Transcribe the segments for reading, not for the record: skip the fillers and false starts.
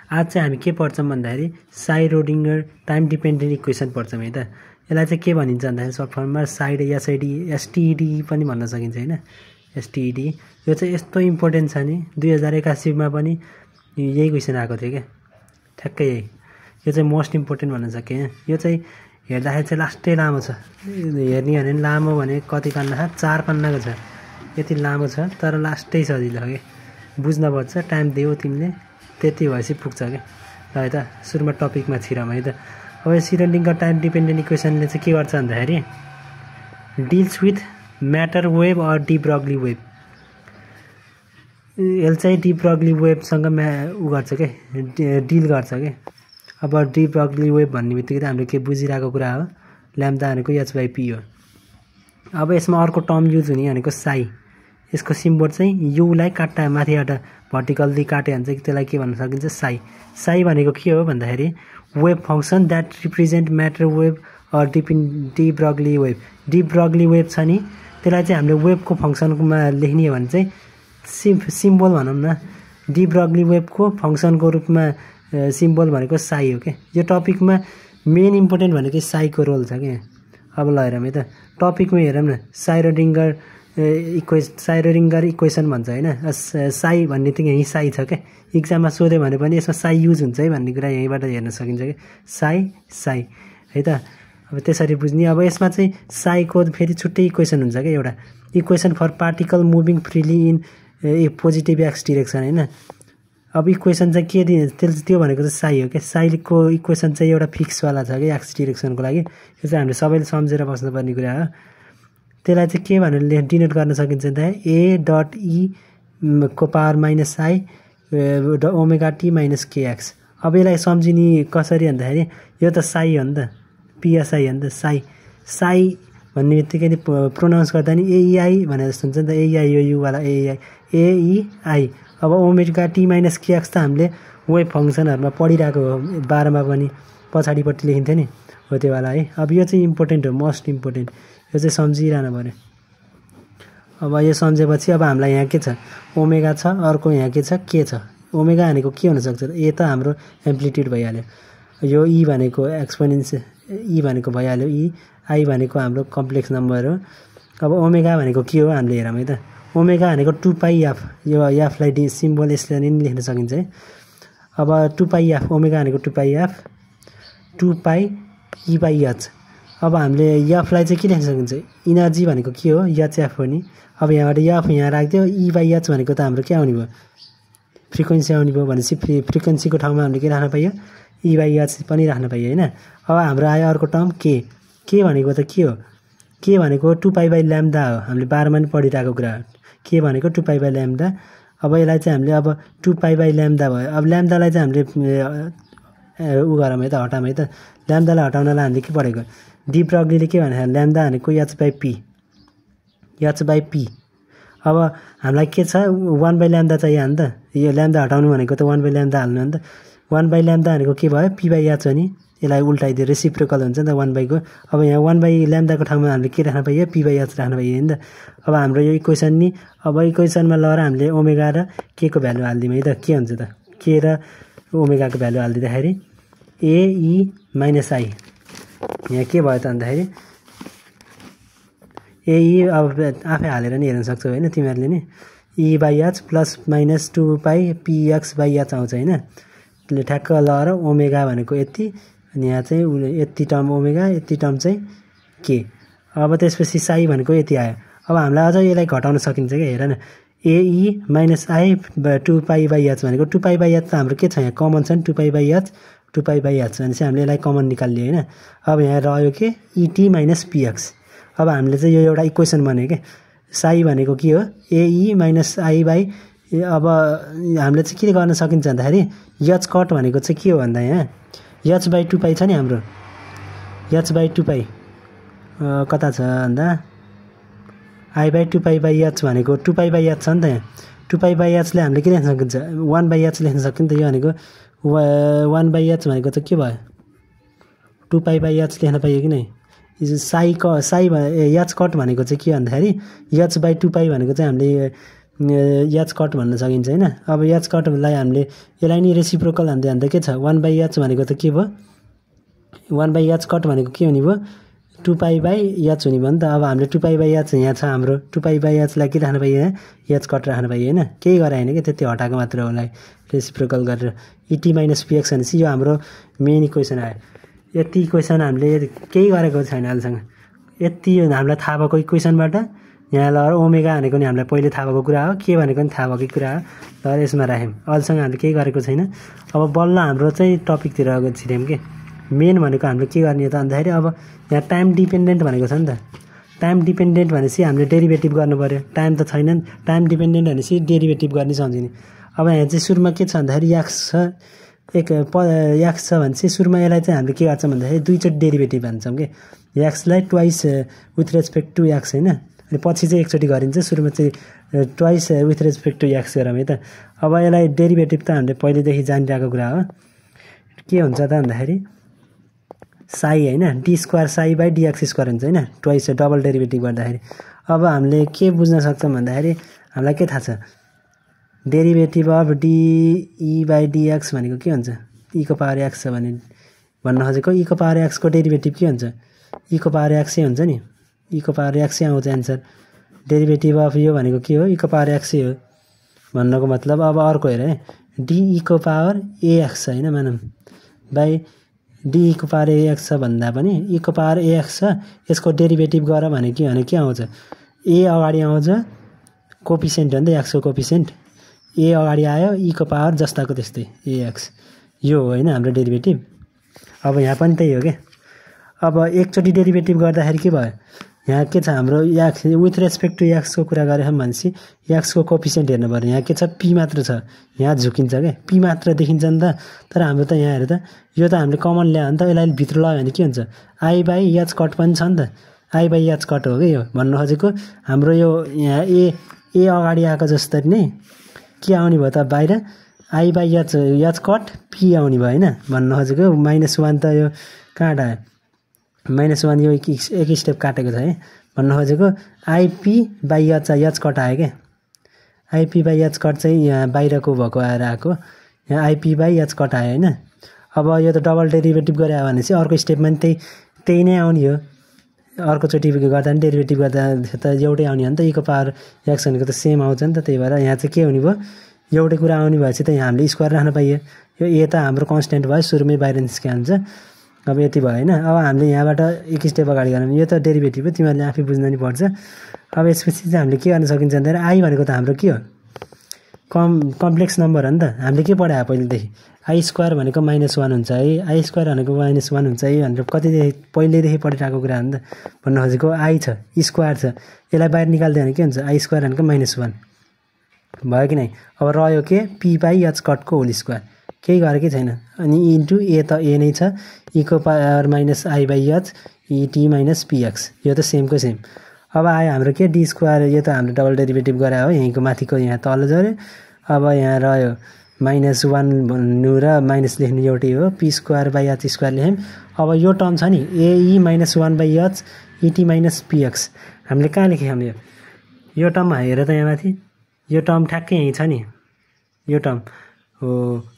आज चाहिँ हामी के पढ्छौँ भन्दाखेरि साइरोडिङ्गर टाइम डिपेन्डेन्ट इक्वेसन पढ्छौँ है त। यसलाई चाहिँ के भनिन्छ भन्दाखेरि सर्ट फर्ममा साइड एसटिडी पनि भन्न सकिन्छ हैन। एसटिडी यो चाहिँ यस्तो इम्पोर्टेन्ट छ नि 2081 मा पनि यही क्वेसन आएको थियो के, ठ्याक्कै यही। यो चाहिँ मोस्ट इम्पोर्टेन्ट भन्न सके। यो चाहिँ हेर्दाखेरि चाहिँ लास्टै लामो छ, हेर्ने हो भने लामो भने कति पन्ना छ, 4 पन्नाको छ, यति लामो छ तर लास्टै सजिलो हो के, बुझ्नुपर्छ। टाइम दियो तिमीले त्यति भएपछि पुग्छ के। ल है त सुरुमा टपिकमा छिरौँ है त। अब श्रोडिङ्गर टाइम डिपेन्डेन्ट इक्वेसनले चाहिँ के गर्छ भन्दाखेरि deals with matter wave or de Broglie wave. यसले चाहिँ डी ब्रगली वेभसँग उ गर्छ के, डिल गर्छ के। अब डी ब्रगली वेभ भन्ने बित्तिकै हामीले के बुझिरहेको कुरा हो, ल्याम्डा भनेको h/p हो। अब यसमा अर्को टर्म युज हुने भनेको साई। यसको सिम्बल चाहिँ युलाई काट्टा माथिबाट भर्टिकल्ली काट्यो भने चाहिँ त्यसलाई के भन्न सकिन्छ, साई। साई भनेको के हो भन्दाखेरि wave function that represent matter wave or de Broglie wave. De Broglie wave छ नि त्यसलाई चाहिँ हामीले वेभको फङ्सनमा लेख्ने हो भने चाहिँ सिम्बल भनौँ न, डी ब्रगली वेभको फङ्सनको रूपमा सिम्बल भनेको साई हो के। यो टपिकमा मेन इम्पोर्टेन्ट भनेको साईको रोल छ के। अब ल हेरौँ है त टपिकमा हेरौँ न, साइरोडिङ्गर इक्वेसन भन्छ होइन। साई भन्ने त यहीँ साई छ क्या, इक्जाममा सोध्यो भने पनि यसमा साई युज हुन्छ है भन्ने कुरा यहीँबाट हेर्न सकिन्छ कि साई है त। अब त्यसरी बुझ्ने। अब यसमा चाहिँ साईको फेरि छुट्टै इक्वेसन हुन्छ क्या, एउटा equation for particle moving freely in a positive x direction होइन। अब इक्वेसन चाहिँ के त्यो भनेको चाहिँ साई हो क्या। साईको इक्वेसन चाहिँ एउटा फिक्सवाला छ कि एक्स डिरेक्सनको लागि। यो चाहिँ हामीले सबैले सम्झेर बस्नुपर्ने कुरा हो। त्यसलाई चाहिँ के भनेर डिनोट गर्न सकिन्छ त ए डट ई को power minus I omega T minus KX. अब यसलाई सम्झिने कसरी भन्दाखेरि यो त साई हो नि त, पिएसआई हो नि त। साई भन्ने बित्तिकै प्रोनाउन्स गर्दा नि एइआई भने जस्तो हुन्छ नि त, एइआई यो युवाला एइआई। अब ओमेगा टी माइनस केएक्स त हामीले वेभ फङ्सनहरूमा पढिरहेको हो, 12 मा पनि पछाडिपट्टि लेखिन्थ्यो नि, हो त्योवाला है। अब यो चाहिँ इम्पोर्टेन्ट हो, मोस्ट इम्पोर्टेन्ट। यो चाहिँ सम्झिरहनु पऱ्यो। अब यो सम्झेपछि अब हामीलाई यहाँ के छ, ओमेगा छ, अर्को यहाँ के छ, के छ। ओमेगा भनेको के हुनसक्छ, ए त हाम्रो एम्प्लिट्युड भइहाल्यो, यो ई भनेको एक्सपोनेन्स ई भनेको भइहाल्यो, ई आई भनेको हाम्रो कम्प्लेक्स नम्बर हो। अब ओमेगा भनेको के हो हामीले हेरौँ है त। ओमेगा भनेको 2πf, यो एफलाई सिम्बल यसले नि लेख्न सकिन्छ है। अब 2πf ओमेगा भनेको 2πf 2πe/h। अब हामीले एफलाई चाहिँ के लेख्न सकिन्छ, इनर्जी भनेको के हो, एचएफ हो नि। अब यहाँबाट एफ यहाँ राखिदियो, e/h भनेको त हाम्रो के आउने भयो, फ्रिक्वेन्सी आउने भयो। भनेपछि फ्रिक्वेन्सीको ठाउँमा हामीले के राख्न पाइयो, e/h पनि राख्न पाइयो होइन। अब हाम्रो आयो अर्को टर्म के भनेको त के हो, के भनेको 2π/λ हो। हामीले 12 मा पनि पढिरहेको कुरा हो, के भनेको 2π/λ। अब यसलाई चाहिँ हामीले अब 2π/λ भयो। अब ल्याम्डालाई चाहिँ हामीले उ गरौँ है त, हटाउँ है त। ल्याम्डालाई हटाउनलाई हामीले के पढेको, डी ब्रगलीले के भने ल्याम्डा भनेको h/p। अब हामीलाई के छ 1/λ चाहियो नि त। यो ल्याम्डा हटाउनु भनेको त 1/λ हाल्नु हो नि त। 1/λ भनेको के भयो, p/h हो नि। यसलाई उल्टाइदियो, रेसिप्रोकल हुन्छ नि त 1/को। अब यहाँ 1/λ को ठाउँमा हामीले के राख्न पाइयो, p/h राख्न पाइयो नि त। अब हाम्रो यो इक्वेसन नि, अब इक्वेसनमा लगेर हामीले ओमेगा र के को भ्यालु हालिदिउँ है त। के हुन्छ त, के र ओमेगाको भ्यालु हालिदिँदाखेरि ae-i। यहाँ के भयो त भन्दाखेरि एई अब आफै हालेर नि हेर्न सक्छौ होइन तिमीहरूले नि, e/h प्लस माइनस 2πpx/h आउँछ होइन। त्यसले ठ्याक्क लगाएर ओमेगा भनेको यति, अनि यहाँ चाहिँ यति टर्म ओमेगा, यति टर्म चाहिँ के। अब त्यसपछि साई भनेको यति आयो। अब हामीलाई अझ यसलाई घटाउन सकिन्छ क्या, हेर न, ae-i 2π/h भनेको 2π/h त हाम्रो के छ यहाँ कमन छ नि, 2π/h भनेपछि हामीले यसलाई कमन निकाल्यो होइन। अब यहाँ रह्यो के et-px। अब हामीले चाहिँ यो एउटा इक्वेसन बन्यो क्या, साई भनेको के हो, ae-i/। अब हामीले चाहिँ के गर्न सकिन्छ भन्दाखेरि h कट भनेको चाहिँ के हो भन्दा यहाँ h/2π छ नि हाम्रो, h/2π कता छ भन्दा i/2π/h भनेको 2π/h छ नि त यहाँ। 2π/h ले हामीले के लेख्न सकिन्छ, 1/h लेख्न सक्यो नि त। यो भनेको 1/h भनेको चाहिँ के भयो, 2π/h लेख्न पाइयो कि नै। साई h कट भनेको चाहिँ के भन्दाखेरि h/2π भनेको चाहिँ हामीले एच कट भन्न सकिन्छ हैन। अब एच कटलाई हामीले यसलाई नि रेसिप्रोकल हान्दा के छ 1/h भनेको त के भयो 1/h कट भनेको के हुने भयो 2π/h हुने भयो नि त। अब हामीले 2π/h यहाँ छ हाम्रो 2π/h लाई के राख्नु पाइयो h कट राख्नु पाइयो हैन। केही गरे हैन के त्यति हटाएको मात्र हो लाई रेसिप्रोकल गरेर et - px भनेपछि यो हाम्रो मेन इक्वेसन आयो। यति इक्वेसन हामीले केही गरेको छैन अहिलेसम्म। यति हामीलाई थाहा भएको इक्वेसनबाट यहाँ ल ओमेगा भनेको नि हामीलाई पहिले थाहा भएको कुरा हो के भनेको नि थाहा भएकै कुरा हो। ल यसमा राख्यौँ अहिलेसम्म हामीले केही गरेको छैन। अब बल्ल हाम्रो चाहिँ टपिकतिर छिर्यौँ के मेन भनेको हामीले के गर्ने त भन्दाखेरि अब यहाँ टाइम डिपेन्डेन्ट भनेको छ नि त। टाइम डिपेन्डेन्ट भनेपछि हामीले डेरिभेटिभ गर्नु पर्यो। टाइम त छैन टाइम डिपेन्डेन्ट भनेपछि डेरिभेटिभ गर्ने सम्झिने। अब यहाँ चाहिँ सुरुमा के छ भन्दाखेरि x छ x छ भनेपछि सुरुमा यसलाई चाहिँ हामीले के गर्छौँ भन्दाखेरि दुईचोटि डेरिभेटिभ हान्छौँ कि x लाई twice with respect to x हैन। अनि पछि चाहिँ एकचोटि गरिन्छ सुरुमा चाहिँ twice with respect to x गरौँ है त। अब यसलाई डेरिभेटिभ त हामीले पहिलेदेखि जानिरहेको कुरा हो। के हुन्छ त भन्दाखेरि साई हैन d²ψ/dx² हुन्छ हैन ट्वाइस डबल डेरिभेटिभ गर्दाखेरि। अब हामीले के बुझ्न सक्छौँ भन्दाखेरि हामीलाई के थाहा छ डेरिभेटिभ अफ de/dx भनेको के हुन्छ e⁻x छ भने भन्न खोजेको e⁻x को डेरिभेटिभ के हुन्छ e⁻x हुन्छ नि e⁻x आउँछ एन्सर। डेरिभेटिभ अफ यो भनेको के हो e⁻x हो भन्नको मतलब। अब अर्को हेर है de⁻ax छ हैन मानौँ बाइ de⁻ax छ भन्दा पनि e⁻ax छ यसको डेरिभेटिभ गर भने के आउँछ a अगाडि आउँछ कोफिसिएन्ट हो नि त x को कोफिसिएन्ट a अगाडि आयो e⁻ जस्ताको त्यस्तै ax यो हो हैन हाम्रो डेरिभेटिभ। अब यहाँ पनि त्यही हो के। अब एकचोटि डेरिभेटिभ गर्दाखेरि के भयो यहाँ के छ हाम्रो x with respect to x को कुरा गरेछौँ भनेपछि x को कोफिसिएन्ट हेर्नु पर्यो। यहाँ के छ p मात्र छ यहाँ झुकिन्छ के p मात्र देखिन्छ नि त। तर हाम्रो त यहाँ हेर त यो त हामीले कमन ल्यायो भने त यसलाई भित्र लगायो भने के हुन्छ i/h कट पनि छ नि त i/h कट हो कि यो भन्नु खोजेको हाम्रो यो यहाँ a अगाडि आएको जस्तै नै के आउने भयो त बाहिर i/h कट p आउने भयो हैन भन्न खोजेको -1 त यो कहाँ आयो -1 यो एक स्टेप काटेको छ है भन्न खोजेको ip/h कट आयो के ip/h कट चाहिँ यहाँ बाहिरको भएको आएर आएको यहाँ ip/h कट आयो हैन। अब यो त डबल डेरिभेटिभ गरे भने चाहिँ अर्को स्टेपमा पनि त्यही नै आउने हो। अर्कोचोटि गर्दा पनि डेरिभेटिभ गर्दा त एउटै आउने हो नि त e⁻x भनेको त सेम आउँछ नि त। त्यही भएर यहाँ चाहिँ के हुने भयो एउटै कुरा आउने भएपछि त यहाँ हामीले स्क्वायर राख्न पाइयो। यो a त हाम्रो कन्स्ट्यान्ट भयो सुरुमै बाहिर निस्किहाल्छ। अब यति भयो हैन। अब हामीले यहाँबाट एक स्टेप अगाडि गरौँ यो त डेरिभेटिभ हो तिमीहरूले आफै बुझ्न नि पर्छ। अब यसपछि चाहिँ हामीले के गर्न सकिन्छ भन्दाखेरि i भनेको त हाम्रो के हो कम्प्लेक्स नम्बर हो नि त। हामीले के पढायो पहिलेदेखि i² भनेको -1 हुन्छ है i² भनेको -1 हुन्छ है भनेर कतिदेखि पहिल्यैदेखि पढिरहेको कुरा हो नि त। भन्न खोजेको i छ स्क्वायर छ यसलाई बाहिर निकाल्दियो भने के हुन्छ i² भनेको -1 भयो कि नै। अब रह्यो के p/h कटको होल स्क्वायर केही गरेकै छैन अनि इन्टु a त a नै छ e⁻−i/h et - px यो त सेमको सेम। अब आयो हाम्रो के d² यो त हाम्रो डबल डेरिभेटिभ गरे हो यहीँको माथिको यहाँ तल झऱ्यो। अब यहाँ रह्यो -1 भन्नु र माइनस लेख्नु एउटै हो p²/h² लेख्यौँ। अब यो टर्म छ नि ae -1/h et - px हामीले कहाँ लेख्यौँ यो टर्म हेर त यहाँ माथि यो टर्म ठ्याक्कै यहीँ छ नि यो टर्म हो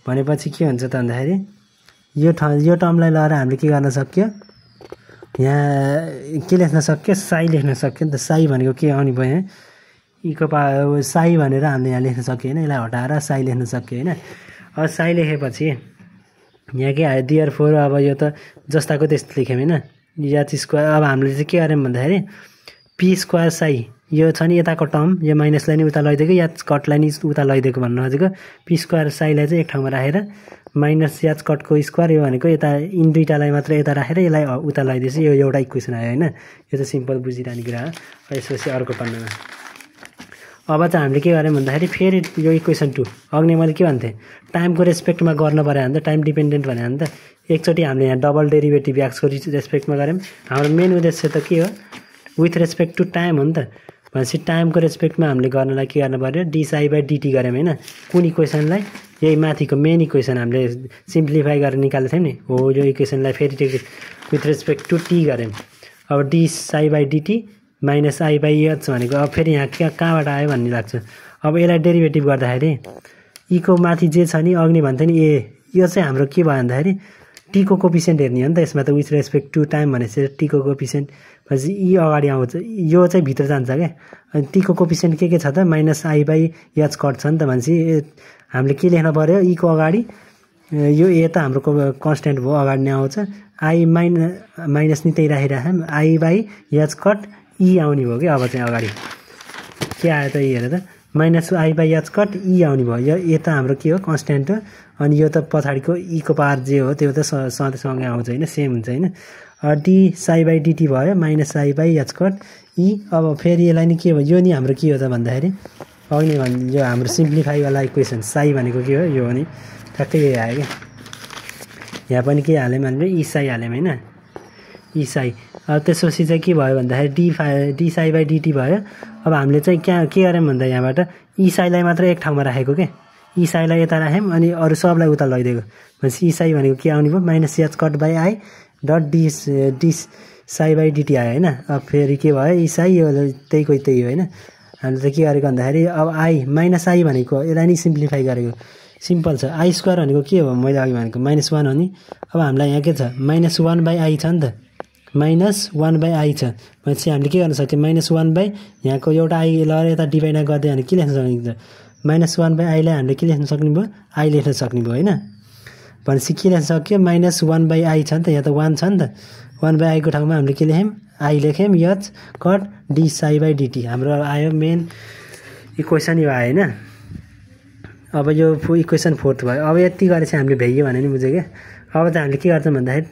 भनेपछि के हुन्छ त भन्दाखेरि यो टर्मलाई लगाएर हामीले के गर्न सक्यो यहाँ के लेख्न सक्यो साई लेख्न सक्यो नि त। साई भनेको के आउने भयो यहाँ साई भनेर हामीले यहाँ लेख्न सक्यो होइन यसलाई हटाएर साई लेख्न सक्यो होइन। अब साई लेखेपछि यहाँ के आयो देयरफोर अब यो त जस्ताको त्यस्तो लेख्यौँ होइन h²। अब हामीले चाहिँ के गर्यौँ भन्दाखेरि p² साई यो छ नि यताको टर्म यो माइनसलाई नि उता लैदिएको या कटलाई नि उता लैदिएको भन्नु खोजेको p² साईलाई चाहिँ एक ठाउँमा राखेर -h कटको स्क्वायर यो भनेको यता इन दुईटालाई मात्र यता राखेर यसलाई उता लैदिएपछि यो एउटा इक्वेसन आयो होइन। यो त सिम्पल बुझिरहने कुरा हो। यसपछि अर्को पन्नामा अब चाहिँ हामीले के गर्यौँ भन्दाखेरि फेरि यो इक्वेसन 2 अघि मैले के भन्थेँ टाइमको रेस्पेक्टमा गर्न पऱ्यो भने त टाइम डिपेन्डेन्ट भने त एकचोटि हामीले यहाँ डबल डेरिभेटिभ x को रेस्पेक्टमा गऱ्यौँ। हाम्रो मेन उद्देश्य त के हो विथ रेस्पेक्ट टु टाइम हो नि त भनेपछि टाइमको रेस्पेक्टमा हामीले गर्नलाई के गर्नु पऱ्यो dψ/dt गऱ्यौँ होइन। कुन इक्वेसनलाई यही माथिको मेन इक्वेसन हामीले सिम्प्लिफाई गरेर निकालेको थियौँ नि हो यो इक्वेसनलाई फेरि विथ रेस्पेक्ट टु t गऱ्यौँ। अब dψ/dt -i/h भनेको अब फेरि यहाँ कहाँबाट आयो भन्ने लाग्छ। अब यसलाई डेरिभेटिभ गर्दाखेरि ई को माथि जे छ नि अघि भन्थे नि ए यो चाहिँ हाम्रो के भयो भन्दाखेरि टी को कोफिसिएन्ट हेर्ने हो नि त यसमा त विथ रेस्पेक्ट टु टाइम भनेपछि टी को कोफिसिएन्ट भनेपछि ई अगाडि आउँछ यो चाहिँ भित्र जान्छ क्या अनि टी को कोफिसिएन्ट के छ त minus i by h cut छ नि त भनेपछि हामीले के लेख्न पर्यो ई को अगाडि यो ए त हाम्रो कन्सटेन्ट भयो अगाडि नै आउँछ आई माइनस नि त्यही राखिराखौँ I by h cut e आउने भयो कि अब चाहिँ अगाडि के आयो त यी हेर त minus i by h cut e आउने भयो यो त हाम्रो के हो कन्सटेन्ट हो अनि यो त पछाडिको ई को पावर जे हो त्यो त सधैँसँगै आउँछ होइन सेम हुन्छ होइन डी साई बाई डिटी भयो minus i by h cut e अब फेरि यसलाई नि के भयो यो नि हाम्रो के हो त भन्दाखेरि अघि नै यो हाम्रो सिम्प्लिफाईवाला इक्वेसन साई भनेको के हो यो हो नि ठ्याक्कै यही आयो क्या यहाँ पनि के हाल्यौँ हामीले ई साई हाल्यौँ होइन ई साई अब त्यसपछि चाहिँ के भयो भन्दाखेरि डी साई बाई डिटी भयो अब हामीले चाहिँ के गऱ्यौँ भन्दा यहाँबाट ई साईलाई मात्र एक ठाउँमा राखेको क्या ई साईलाई यता राख्यौँ अनि अरू सबलाई उता लैदिएको भनेपछि ई साई भनेको के आउने भयो minus h cut by i dot d psi by dt आयो होइन अब फेरि के भयो ई साई यो त्यहीको त्यही हो होइन हामीले चाहिँ के गरेको भन्दाखेरि अब आई माइनस आई भनेको यसलाई नि सिम्प्लिफाई गरेको सिम्पल छ आई स्क्वायर भनेको के हो मैले अघि भनेको -1 हो नि अब हामीलाई यहाँ के छ -1 बाई आई छ नि त -1 बाई आई छ भनेपछि हामीले के गर्न सक्छौँ -1 बाई यहाँको एउटा आई लगेर यता डिभाइड गर्दै भने के लेख्न सकिन्छ -1 बाई आईलाई हामीले के लेख्न सक्ने भयो आई लेख्न सक्ने भयो होइन भनेपछि के लेख्न सक्यो -1 बाई आई छ नि त यहाँ त 1 छ नि त 1 बाई आईको ठाउँमा हामीले के लेख्यौँ आई लेख्यौँ h cut d psi by dt हाम्रो आयो मेन इक्वेसन यो आयो होइन अब यो इक्वेसन 4 भयो अब यति गरेर चाहिँ हामीले भ्याइयो भने नि बुझ्यो क्या अब चाहिँ हामीले के गर्छौँ भन्दाखेरि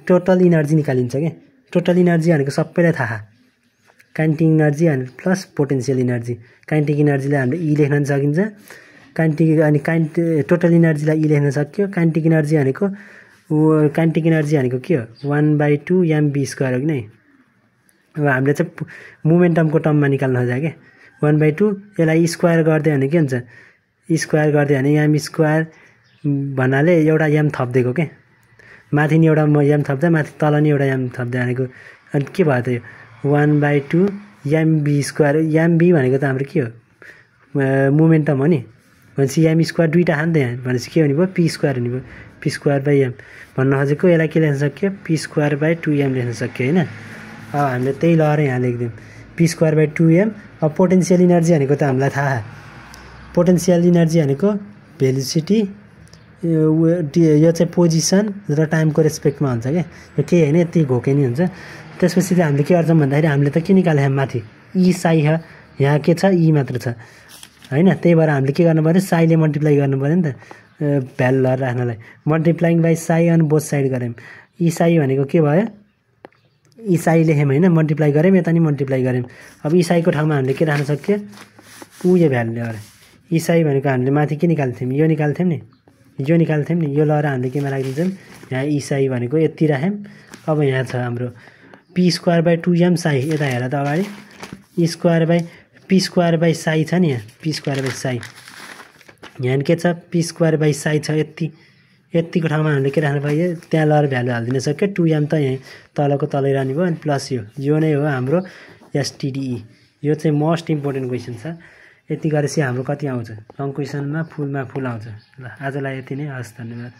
टोटल इनर्जी निकालिन्छ क्या टोटल इनर्जी भनेको सबैलाई थाहा kinetic energy plus potential energy kinetic इनर्जीलाई हामीले ई लेख्न सकिन्छ टोटल इनर्जीलाई ई लेख्न सक्यो काइनेटिक इनर्जी भनेको के हो 1/2 mv² हो कि नै अब हामीले चाहिँ मोमेन्टमको टर्ममा निकाल्न खोजेको क्या 1/2 यसलाई स्क्वायर गरिदियो भने के हुन्छ स्क्वायर गरिदियो भने m² भन्नाले एउटा m थपिदिएको क्या माथि नि एउटा m थप्दा माथि तल नि एउटा m थप्दा भनेको अनि के भयो त यो 1/2 mv² mv भनेको त हाम्रो के हो मोमेन्टम हो नि भनेपछि m² दुईवटा खान्छ यहाँ भनेपछि के हुने भयो p² हुने भयो p²/m भन्न खोजेको यसलाई के लेख्न सक्यो p²/2m लेख्न सक्यो होइन अब हामीले त्यही लगाएर यहाँ लेखिदिउँ p²/2m अब पोटेन्सियल इनर्जी भनेको त हामीलाई थाहा पोटेन्सियल इनर्जी भनेको भेलोसिटी यो चाहिँ पोजिसन र टाइमको रेस्पेक्टमा हुन्छ क्या यो केही होइन यति घोके नि हुन्छ त्यसपछि चाहिँ हामीले के गर्छौँ भन्दाखेरि हामीले त के निकाल्यौँ माथि ई साई छ यहाँ के छ ई मात्र छ होइन त्यही भएर हामीले के गर्नु पऱ्यो साईले मल्टिप्लाई गर्नु पऱ्यो नि त भ्यालु लगाएर राख्नलाई multiplying by psi on both side गऱ्यौँ ई साई भनेको के भयो ई साई लेख्यौँ होइन मल्टिप्लाई गऱ्यौँ यता नि मल्टिप्लाई गऱ्यौँ अब ई साईको ठाउँमा हामीले के राख्न सक्यो यो भ्यालु ल्याएर ई साई भनेको हामीले माथि के निकाल्थ्यौँ यो निकाल्थ्यौँ नि यो लगाएर हामीले केमा राखिदिन्छौँ यहाँ ई साई भनेको यति राख्यौँ अब यहाँ छ हाम्रो p²/2m साई यता हेर त अगाडि p² साई छ नि यहाँ p² साई यहाँ के छ p² साई छ यतिको ठाउँमा हामीले के राख्नु पाइयो त्यहाँ लगेर भ्यालु हालिदिन सक्यो 2m त यहाँ तलको तलै रहने भयो अनि प्लस यो नै हो हाम्रो STDE यो चाहिँ मोस्ट इम्पोर्टेन्ट क्वेसन छ यति गरेपछि हाम्रो कति आउँछ लङ क्वेसनमा फुलमा फुल आउँछ ल आजलाई यति नै हस् धन्यवाद